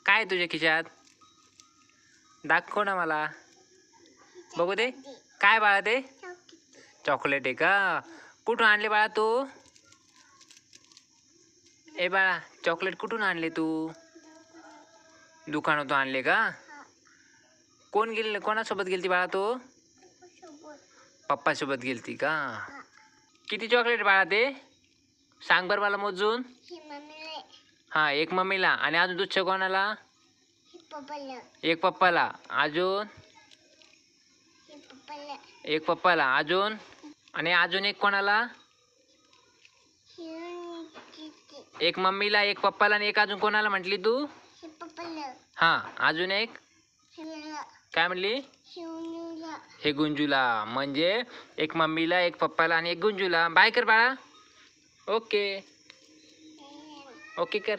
काय आहे तुझ्या खिशात? दाखव ना मला बघू दे. काय बाळा ते? चॉकलेट आहे का? कुठून आणले बाळा तू? ए बाळा चॉकलेट कुठून आणले तू? दुकानातून आणले का? कोण गेले, कोणासोबत गेलती बाळा तू? पप्पा सोबत गेलती का? किती चॉकलेट बाळा ते? सांग बरं मला मोजून. हा, एक मम्मीला आणि अजून दुसरं कोणाला? एक पप्पाला. अजून एक पप्पाला. अजून आणि अजून एक कोणाला? एक मम्मीला, एक पप्पाला आणि एक अजून कोणाला म्हटली तू? हा, अजून एक काय म्हटली? हे गुंजूला. म्हणजे एक मम्मीला, एक पप्पाला आणि एक गुंजूला. बाय कर बाळा. ओके ओके कर.